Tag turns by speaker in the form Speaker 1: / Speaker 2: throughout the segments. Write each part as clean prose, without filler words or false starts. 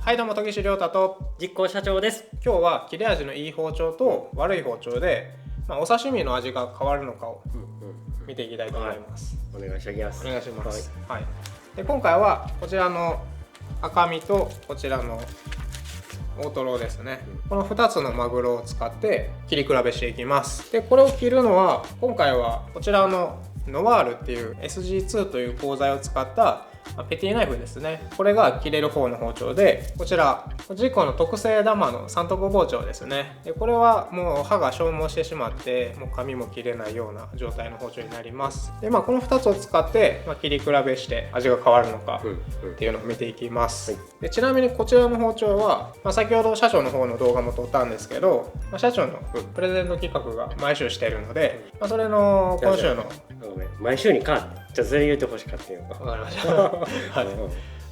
Speaker 1: はいどうも、研ぎ師亮太と
Speaker 2: 実行社長です。
Speaker 1: 今日は切れ味のいい包丁と悪い包丁で、お刺身の味が変わるのかを見ていきたいと思います、
Speaker 2: お願いします。
Speaker 1: お願いします、はいで今回はこちらの赤身とこちらの大トロですね、この2つのマグロを使って切り比べしていきます。でこれを切るのは今回はこちらのノワールっていう SG2 という鋼材を使ったペティナイフですね。これが切れる方の包丁で、こちらジコの特製玉の三徳包丁ですね。でこれはもう刃が消耗してしまってもう紙も切れないような状態の包丁になります。でこの2つを使って、切り比べして味が変わるのかっていうのを見ていきます、でちなみにこちらの包丁は、先ほど社長の方の動画も撮ったんですけど、社長のプレゼント企画が毎週しているので、それの今週の
Speaker 2: 毎週に変わってじゃあそれ言ってほしかったよ。
Speaker 1: わかりました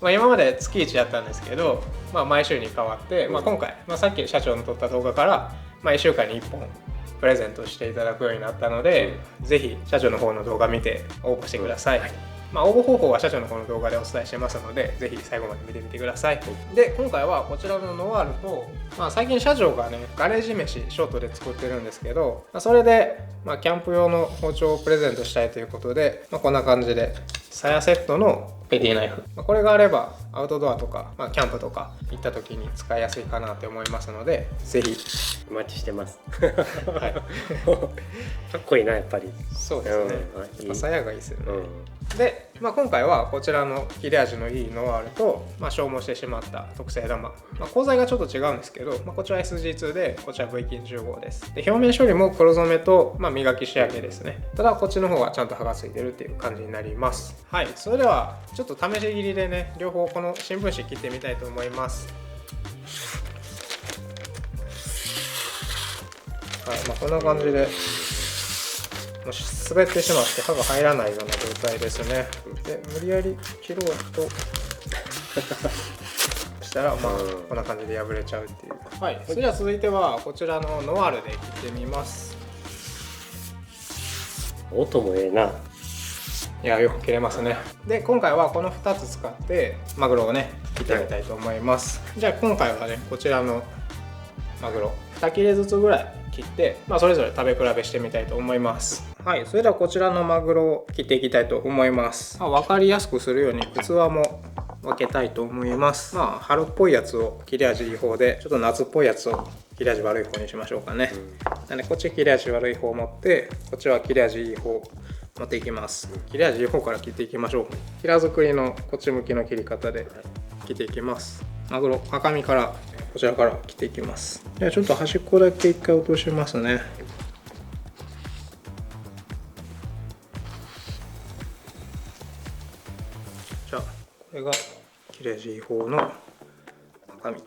Speaker 1: はい、今まで月1やったんですけど、毎週に変わって、今回、さっき社長の撮った動画から、1週間に1本プレゼントしていただくようになったので、ぜひ社長の方の動画見て応募してください、応募方法は社長の方の動画でお伝えしてますので、ぜひ最後まで見てみてください、で今回はこちらのノワールと、最近社長がねガレージ飯ショートで作ってるんですけど、それで、キャンプ用の包丁をプレゼントしたいということで、こんな感じでサヤセットのペティナイフ、これがあればアウトドアとか、キャンプとか行った時に使いやすいかなって思いますので、ぜひ
Speaker 2: お待ちしてます、
Speaker 1: はい、
Speaker 2: かっこいいなやっぱり。
Speaker 1: そうですね、やっぱサヤがいいですよね、で、今回はこちらの切れ味のいいノワールと、消耗してしまった特製玉、鋼材がちょっと違うんですけど、こちら SG2 でこちら V 金15です。で表面処理も黒染めと、磨き仕上げですね。ただこっちの方はちゃんと刃がついてるっていう感じになります。はい、それではちょっと試し切りでね、両方この新聞紙切ってみたいと思います。はい、こんな感じでもし滑ってしまって刃が入らないような状態ですね。で無理やり切ろうとしたらこんな感じで破れちゃうっていう。はい、それでは続いてはこちらのノワールで切ってみます。
Speaker 2: 音もええな。
Speaker 1: いや、よく切れますね。で今回はこの2つ使ってマグロをね切ってみたいと思います。じゃあ今回はねこちらのマグロ2切れずつぐらい切って、それぞれ食べ比べしてみたいと思います。はい、それではこちらのマグロを切っていきたいと思います。分かりやすくするように器も分けたいと思います。春っぽいやつを切れ味いい方で、ちょっと夏っぽいやつを切れ味悪い方にしましょうかね。なんでこっち切れ味悪い方を持って、こっちは切れ味いい方持っていきます。切れ味いい方から切っていきましょう。平作りのこっち向きの切り方で切っていきます。マグロ赤身からこちらから切っていきます。ではちょっと端っこだけ一回落としますね。じゃあこれが切れ味いい方の赤身、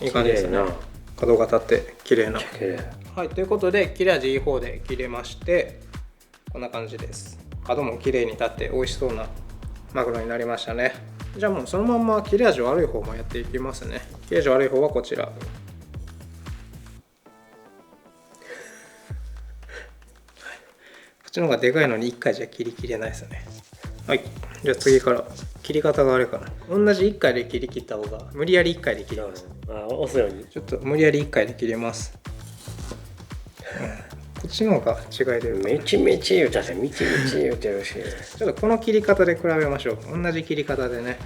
Speaker 1: いい感じですね。角が立って綺麗な。はい、ということで切れ味いい方で切れまして、こんな感じです。角も綺麗に立って美味しそうなマグロになりましたね。じゃあもうそのまま切れ味悪い方もやっていきますね。切れ味悪い方はこちら。こっちの方がでかいのに1回じゃ切りきれないですね。はい、じゃあ次から切り方があれかな。同じ1回で切り切った方が無理やり1回で切ります。
Speaker 2: 押すように
Speaker 1: ちょっと無理やり1回で切れます。こっちの方が違い出る。
Speaker 2: めちめち言うたらめちめち言うてるし、
Speaker 1: ちょっとこの切り方で比べましょう。同じ切り方でね。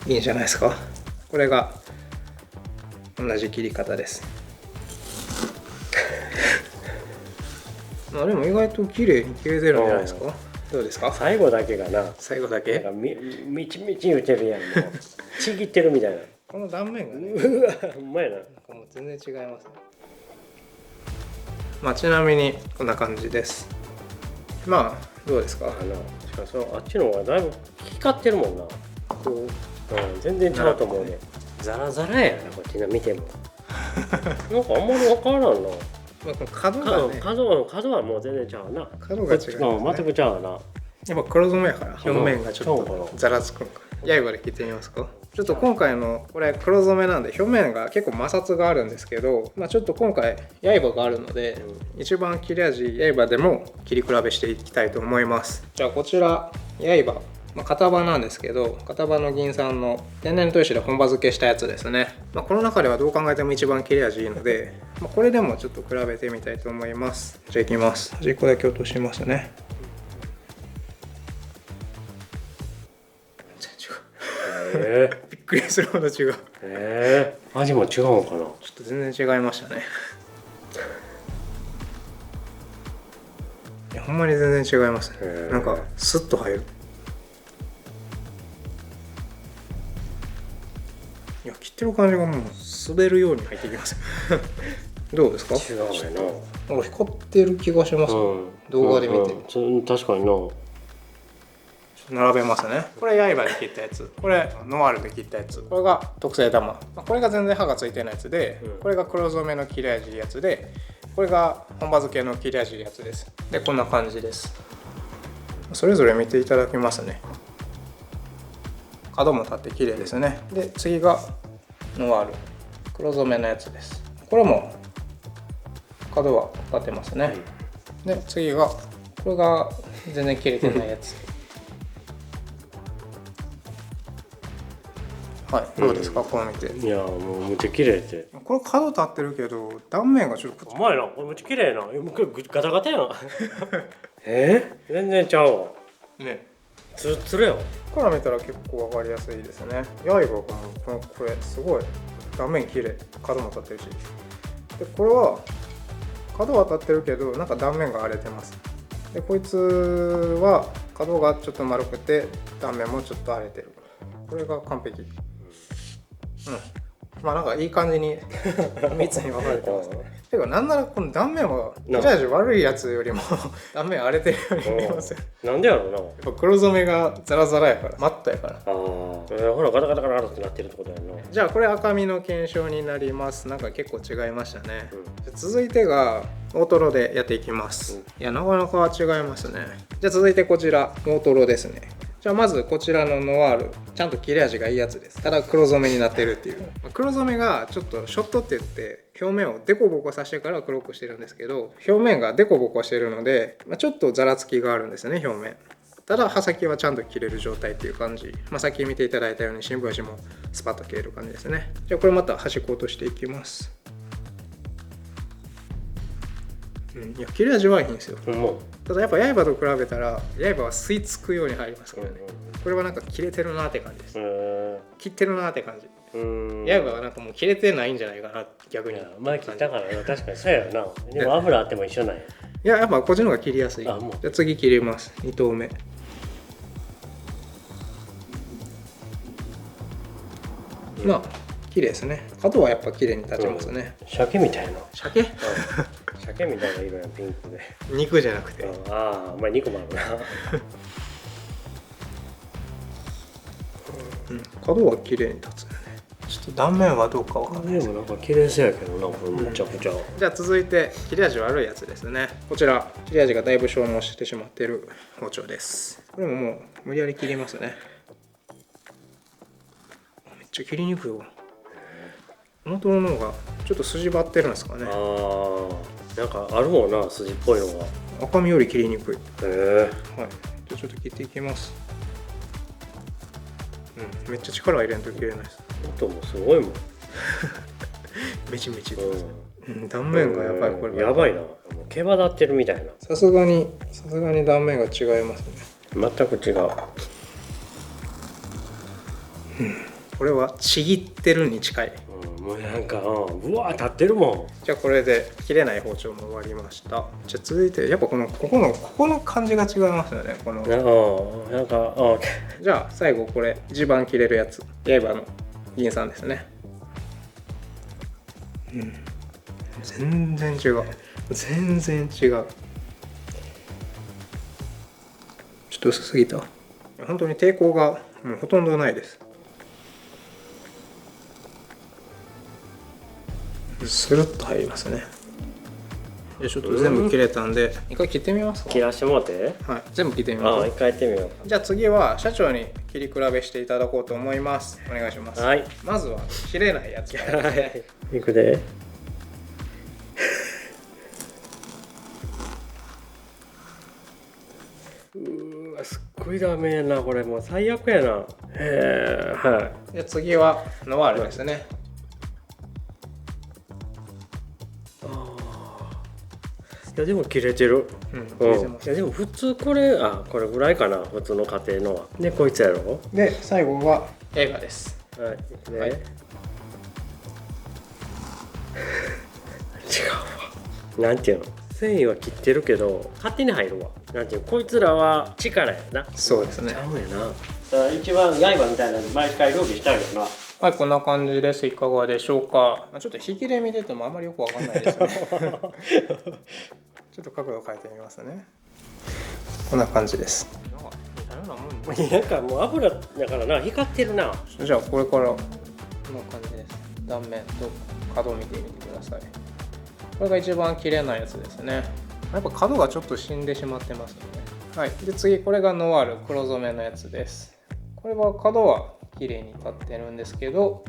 Speaker 1: いいんじゃないですか。これが同じ切り方です。でも意外と綺麗に切れてるんじゃないですか。どうですか。
Speaker 2: 最後だけがな。
Speaker 1: 最後だけ。
Speaker 2: めちめち言うてるやん。もうちぎってるみたいな。
Speaker 1: この断面がね。
Speaker 2: うわ、うまいな。
Speaker 1: もう全然違いますね。ちなみにこんな感じです。どうですか。
Speaker 2: しかもあっちの方がだいぶ光ってるもんな。全然違うと思うね。ザラザラやな、こっちの見ても。なんかあんまり分からんな。
Speaker 1: 角がね、
Speaker 2: 角はもう全然ちゃうな。
Speaker 1: 角が違う、ね。
Speaker 2: 全くちゃうな。
Speaker 1: やっぱ黒染めやから表面がちょっとザラつくのか。刃で切ってみますか。ちょっと今回のこれ黒染めなんで表面が結構摩擦があるんですけど、ちょっと今回刃があるので、一番切れ味刃でも切り比べしていきたいと思います。じゃあこちら刃、型刃なんですけど、型刃の銀酸の天然砥石で本刃付けしたやつですね。この中ではどう考えても一番切れ味いいので、これでもちょっと比べてみたいと思います。じゃあいきます。端っこだけ落としますね。びっくりするほど違う。
Speaker 2: 味も違うのかな。ちょ
Speaker 1: っと全然違いましたね。いやほんまに全然違いますね。なんかスッと入る。いや切ってる感じがもう滑るように入ってきます。どうですか？
Speaker 2: 違うよ
Speaker 1: な。光ってる気がします。動画で見て。
Speaker 2: 確かにな。
Speaker 1: 並べますね。これ刃で切ったやつ、これノワールで切ったやつ、これが特製玉、これが全然刃がついてないやつで、これが黒染めの切れ味いいやつで、これが本刃付けの切れ味いいやつです。でこんな感じです。それぞれ見ていただきますね。角も立って綺麗ですね。で次がノワール黒染めのやつです。これも角は立ってますね。で次がこれが全然切れてないやつ。はい、どうですか、こう見て。
Speaker 2: いやもうめっちゃ綺麗で。
Speaker 1: これ角立ってるけど断面がちょっと。
Speaker 2: うまいな、これめっちゃ綺麗な。ガタガタやな。全然ちゃうわ。
Speaker 1: ね。
Speaker 2: ツルツルやわ。
Speaker 1: こから見たら結構わかりやすいですね。刃がこれすごい断面綺麗、角も立ってるし。でこれは角は立ってるけどなんか断面が荒れてます。でこいつは角がちょっと丸くて断面もちょっと荒れてる。これが完璧。なんかいい感じに3つに分かれてますね。てかなんならこの断面は切れ味悪いやつよりも断面荒れてるように見えますよ。
Speaker 2: なんでやろうな。やっ
Speaker 1: ぱ黒染めがザラザラやから、マットやから。
Speaker 2: ほらガタガタガタってなってるってことやな。
Speaker 1: じゃあこれ赤身の検証になります。なんか結構違いましたね。続いてが大トロでやっていきます。いやなかなか違いますね。じゃあ続いてこちら大トロですね。じゃあまずこちらのノワール、ちゃんと切れ味がいいやつです。ただ黒染めになってるっていう。黒染めがちょっとショットって言って表面をデコボコさせてから黒くしてるんですけど、表面がデコボコしてるので、ちょっとザラつきがあるんですよね、表面。ただ刃先はちゃんと切れる状態っていう感じ。さっき見ていただいたように新聞紙もスパッと切れる感じですね。じゃあこれまた端っこ落としていきます。いや切れ味はいいんですよ。ただやっぱ刃と比べたら刃は吸い付くように入りますからね。これはなんか切れてるなって感じです。切ってるなって感じ。刃はなんかもう切れてないんじゃないかな、逆に。
Speaker 2: 前切ったから確かにそうやな。でも油あっても一緒なんや。
Speaker 1: いややっぱこっちの方が切りやすい。じゃあ次切ります。2投目。綺麗ですね。角はやっぱ綺麗に立ちますね。
Speaker 2: 鮭みたいな。
Speaker 1: 鮭？
Speaker 2: 鮭みたいな色やピンクで。
Speaker 1: 肉じゃなくて。
Speaker 2: 肉もあるな。
Speaker 1: 角は綺麗に立つよね。ちょっと断面はどうかわかんないですけど。
Speaker 2: なんか綺麗そうやけどな、これむちゃくちゃ。
Speaker 1: じゃあ続いて切れ味悪いやつですね。こちら切れ味がだいぶ消耗してしまっている包丁です。これももう無理やり切りますね。めっちゃ切りにくいわ。このトロの方がちょっと筋張ってるんですかね。
Speaker 2: なんかあるもんな、筋っぽいのが。
Speaker 1: 赤身より切りにくい。はい。じゃあちょっと切っていきます。めっちゃ力入れんと切れないです。
Speaker 2: 音もすごいもん。
Speaker 1: めちめちです。断面がやばい、これ。
Speaker 2: やばいな。毛羽立ってるみたいな。
Speaker 1: さすがに断面が違いますね。
Speaker 2: 全く違う。
Speaker 1: これはちぎってるに近い。
Speaker 2: もうなんかうわ立ってるも
Speaker 1: ん。じゃあこれで切れない包丁も終わりました。じゃあ続いてやっぱここの感じが違いますよね。この
Speaker 2: なんか
Speaker 1: じゃあ最後これ一番切れるやつ、刃の銀酸ですね。全然違う。全然違う。ちょっと薄すぎた。本当に抵抗がもうほとんどないです。スルッと入りますね。じゃあちょっと全部切れたんで一回切ってみますか。
Speaker 2: 切らしてもらって。
Speaker 1: はい、全部切ってみます。
Speaker 2: 一回やってみよ
Speaker 1: じゃあ次は社長に切り比べしていただこうと思います。お願いします。
Speaker 2: う。はい。
Speaker 1: まずは切れないやつからですね。
Speaker 2: いくで。すっごいダメやな、これもう最悪やな。はい。
Speaker 1: じゃあ次はノワールですね。
Speaker 2: いやでも切れてる。
Speaker 1: 切れてます。
Speaker 2: いやでも普通これこれぐらいかな、普通の家庭のは。でこいつやろ。
Speaker 1: で最後は映画です。
Speaker 2: はい。ね、
Speaker 1: はい、
Speaker 2: 違うわ。なんていうの、繊維は切ってるけど勝手に入るわ。なんていう、こいつらは力やな。
Speaker 1: そうですね。
Speaker 2: ちゃうやな。一番刃みたいなの毎回料理したいよな。
Speaker 1: はい、こんな感じです。いかがでしょうか。ちょっと引きで見ててもあんまりよくわかんないですね。ちょっと角度変えてみますね。こんな感じです。
Speaker 2: なんかもう油だからな、光ってるな。
Speaker 1: じゃあこれからこんな感じです。断面と角を見てみてください。これが一番綺麗なやつですね。やっぱ角がちょっと死んでしまってますよね。はい。で次これがノワール黒染めのやつです。これは角は綺麗に立ってるんですけど、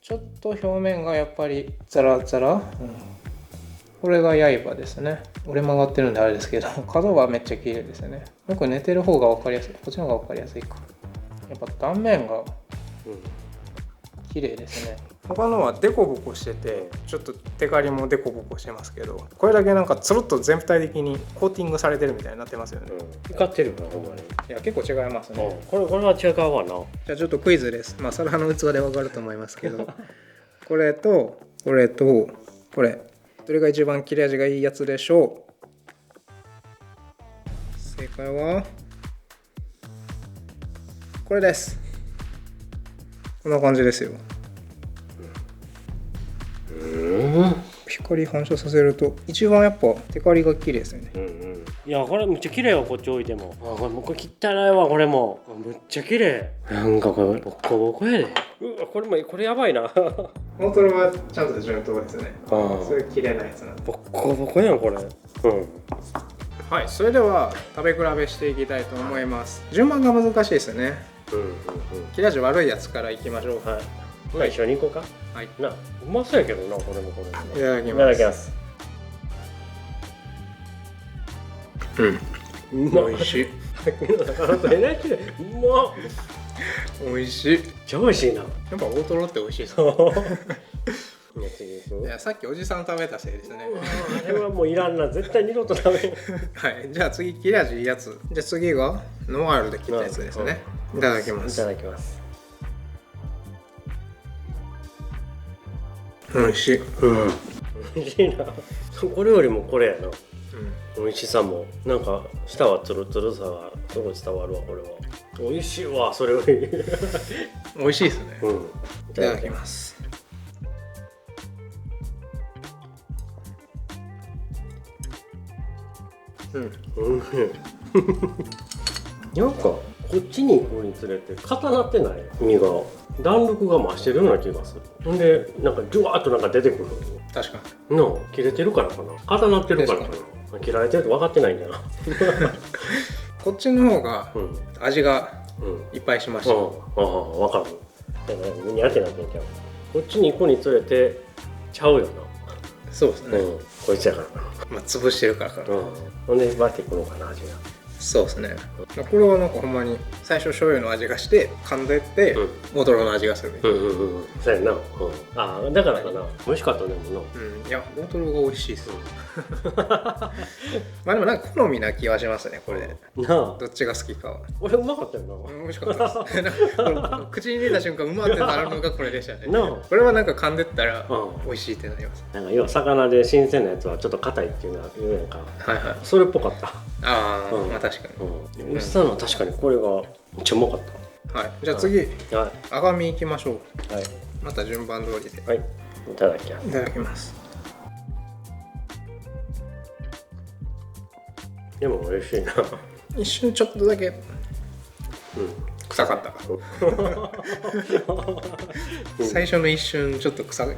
Speaker 1: ちょっと表面がやっぱりザラザラ、これが刃ですね。折れ曲がってるんであれですけど、角はめっちゃ綺麗ですね。よく寝てる方が分かりやすい。こっちの方が分かりやすいか。やっぱ断面が綺麗ですね。他のはデコボコしてて、ちょっとテカリもデコボコしてますけど、これだけなんかつるっと全体的にコーティングされてるみたいになってますよね。
Speaker 2: 光ってるからほんまに。
Speaker 1: いや結構違いますね。
Speaker 2: これは違うわな。
Speaker 1: じゃあちょっとクイズです。まあ皿の器で分かると思いますけど、これとこれとこれ、どれが一番切れ味がいいやつでしょう。正解はこれです。こんな感じですよ。光反射させると一番やっぱテカリが綺麗ですよね。
Speaker 2: いやこれめっちゃ綺麗よ、こっち置いても。これもうこれ汚いわ、これもめっちゃ綺麗。なんかこれボコボコやで。これやばいな。
Speaker 1: 大トロはちゃんと順当ですね。それ綺麗なやつなんで。
Speaker 2: ボコボコやんこれ。
Speaker 1: はい、それでは食べ比べしていきたいと思います。順番が難しいですね。切れ味悪いやつからいきましょう。
Speaker 2: はい、一緒に行こうか。
Speaker 1: はい。
Speaker 2: な、うまそうやけどな、これもこれも。
Speaker 1: いただきます。
Speaker 2: いただきます。
Speaker 1: 美味しい。美味しい。
Speaker 2: 超美味しいな。
Speaker 1: やっぱ大トロって美味しいです。いや、さっきおじさん食べたせいですね。
Speaker 2: あれはもういらんな、絶対二度と食べん。
Speaker 1: はい、じゃあ次切れ味いいやつ。じゃあ次がノワールで切ったやつですね。いただきます。
Speaker 2: いただきます。
Speaker 1: 美味しい。
Speaker 2: 美味しいな。これよりもこれやな。美味しさもなんか舌はツルツルさがすごい伝わるわ。これは美味しいわ。それより
Speaker 1: 美味しいですね。いただきます。
Speaker 2: なんかこっちに行くにつれて固なってない身が弾力が増してるような気がする。ほんでなんかジュワーっとなんか出てくる。
Speaker 1: 確か
Speaker 2: にの切れてるからかな、固なってるからかな。切られてると分かってないんだな。
Speaker 1: こっちの方が味がいっぱいしました。
Speaker 2: 分かる。だから身に当てなきゃいけない。こっちに行くにつれてちゃうよな。
Speaker 1: そうですね。
Speaker 2: こいつやからな。
Speaker 1: まあ潰してるからかな。
Speaker 2: ほんでバっていくのかな、味が。
Speaker 1: そうですね。これはなんかほんまに最初醤油の味がして噛んでって大トロの味がする。
Speaker 2: そうやな。だからかな。美味しかったねもの。
Speaker 1: いや大トロが美味しいです。まあでもなんか好みな気はしますねこれ。どっちが好きかは。
Speaker 2: 俺うまかったよな。
Speaker 1: 美味しかったです。口に入れた瞬間うまってなるのがこれでしたね。これはなんか噛んでったら美味しいってなります。
Speaker 2: なんか要は魚で新鮮なやつはちょっと硬いっていうのは言うやんか。それっぽかった。
Speaker 1: まあ確かに。
Speaker 2: 美味しさのは確かにこれがめっちゃうまかった。
Speaker 1: はい。じゃあ次赤身いきましょう。はい。また順番通りで。
Speaker 2: はい。いただきます。
Speaker 1: いただきます。
Speaker 2: でも美味しいな。
Speaker 1: 一瞬ちょっとだけ臭かった。最初の一瞬ちょっと臭い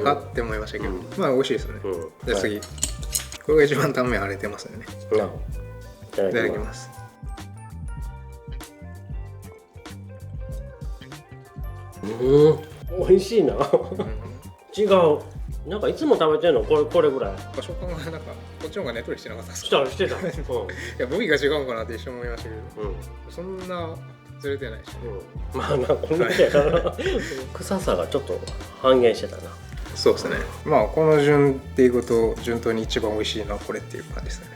Speaker 1: かって思いましたけど、まあ美味しいですね。じゃあ次。これが一番断面荒れてますよね。
Speaker 2: な。いた
Speaker 1: いた
Speaker 2: だきま。
Speaker 1: だきますす。
Speaker 2: 美味しいな。違う。なんかいつも食べてるのこれぐらい。
Speaker 1: 食感がなんかこっちの方がねっとりしてなかったです
Speaker 2: し
Speaker 1: か？
Speaker 2: たしてた。うん。
Speaker 1: いや部位が違うかなって一瞬思いましたけど、
Speaker 2: うん。
Speaker 1: そんなずれてないしね。
Speaker 2: まあこんなやから臭さがちょっと半減してたな。
Speaker 1: そうですね。まあこの順でいくと順当に一番美味しいのはこれっていう感じですね。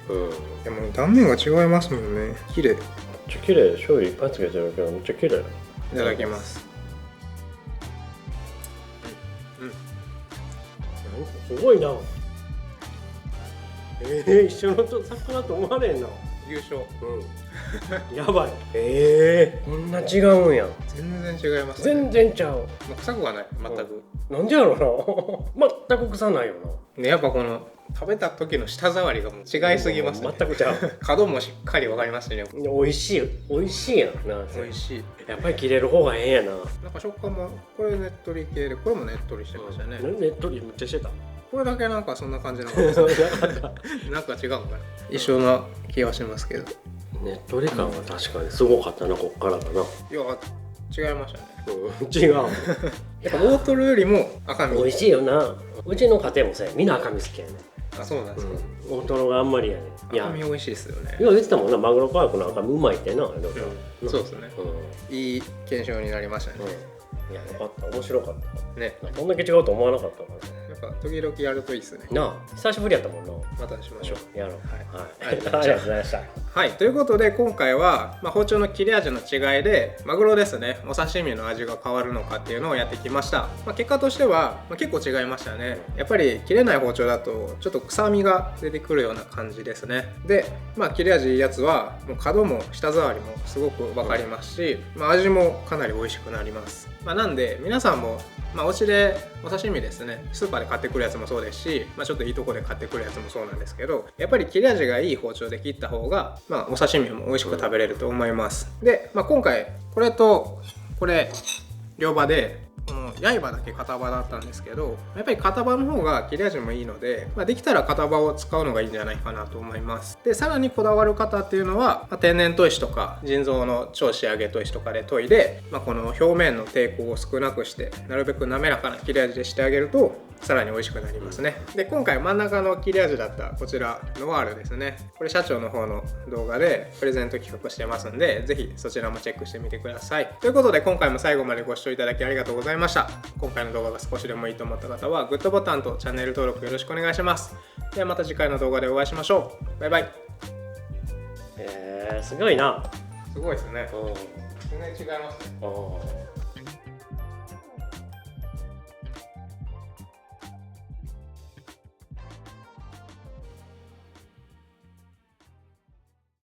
Speaker 1: でも断面が違いますもんね。綺麗。
Speaker 2: めっちゃ綺麗。醤油いっぱいつけてるけどめっちゃ綺麗。
Speaker 1: いただきます。
Speaker 2: すごいな。一緒の魚と思われんな。
Speaker 1: 優勝。
Speaker 2: やばい。こんな違うんや。
Speaker 1: 全然違いますね。
Speaker 2: 全然ちゃう。
Speaker 1: まあ臭くはない全く。
Speaker 2: なんでやろな。全く臭ないよ
Speaker 1: ね、やっぱこの食べた時の舌触りがもう違いすぎますね。
Speaker 2: 全くちゃう。
Speaker 1: 角もしっかりわかりますしね。
Speaker 2: 美味しいやんな。
Speaker 1: 美味しい。
Speaker 2: やっぱり切れる方がええんやな。
Speaker 1: なんか食感もこれねっとり系で、これもねっとりしてましたね。
Speaker 2: ねっとりめっちゃしてた。
Speaker 1: これだけなんかそんな感じなのかな。なんか違うのかな。一緒な気はしますけど。
Speaker 2: ねっとり感は確かにすごかったな、こっからだな。
Speaker 1: いや違いましたね。
Speaker 2: 違う。
Speaker 1: やっぱ大トロよりも赤身。
Speaker 2: 美味しいよな。うちの家庭もさ、みんな赤身好きやね。
Speaker 1: あ、そうなんですか。
Speaker 2: 大トロがあんまりやね。
Speaker 1: 赤身美味しいですよね。
Speaker 2: 今言ってたもんな、マグロパークの赤身うまいってな。
Speaker 1: そうですね。いい検証になりましたね。
Speaker 2: いや、よかった。面白かった。
Speaker 1: ね。
Speaker 2: こんだけ違うと思わなかったから。
Speaker 1: やっぱ時々やるといいですね。
Speaker 2: なあ、久しぶりやったもんな。
Speaker 1: またしましょう。
Speaker 2: やろう。
Speaker 1: はい。
Speaker 2: ありがとうございました。
Speaker 1: はい、ということで今回は、包丁の切れ味の違いでマグロですね、お刺身の味が変わるのかっていうのをやってきました。結果としては、結構違いましたね。やっぱり切れない包丁だとちょっと臭みが出てくるような感じですね。で、切れ味いいやつはもう角も舌触りもすごく分かりますし、味もかなり美味しくなります。なんで皆さんもお家でお刺身ですね、スーパーで買ってくるやつもそうですし、ちょっといいとこで買ってくるやつもそうなんですけど、やっぱり切れ味がいい包丁で切った方が、お刺身も美味しく食べれると思います。で、今回これとこれ両刃で、この刃だけ片刃だったんですけど、やっぱり片刃の方が切れ味もいいので、できたら片刃を使うのがいいんじゃないかなと思います。で、さらにこだわる方っていうのは、天然砥石とか人造の超仕上げ砥石とかで研いで、この表面の抵抗を少なくして、なるべく滑らかな切れ味でしてあげるとさらに美味しくなりますね。で、今回真ん中の切れ味だったこちらノワールですね。これ社長の方の動画でプレゼント企画してますんで、ぜひそちらもチェックしてみてください。ということで今回も最後までご視聴いただきありがとうございました。今回の動画が少しでもいいと思った方はグッドボタンとチャンネル登録よろしくお願いします。ではまた次回の動画でお会いしましょう。バイバイ。
Speaker 2: すごいな。
Speaker 1: すごいですね。全然違いますね。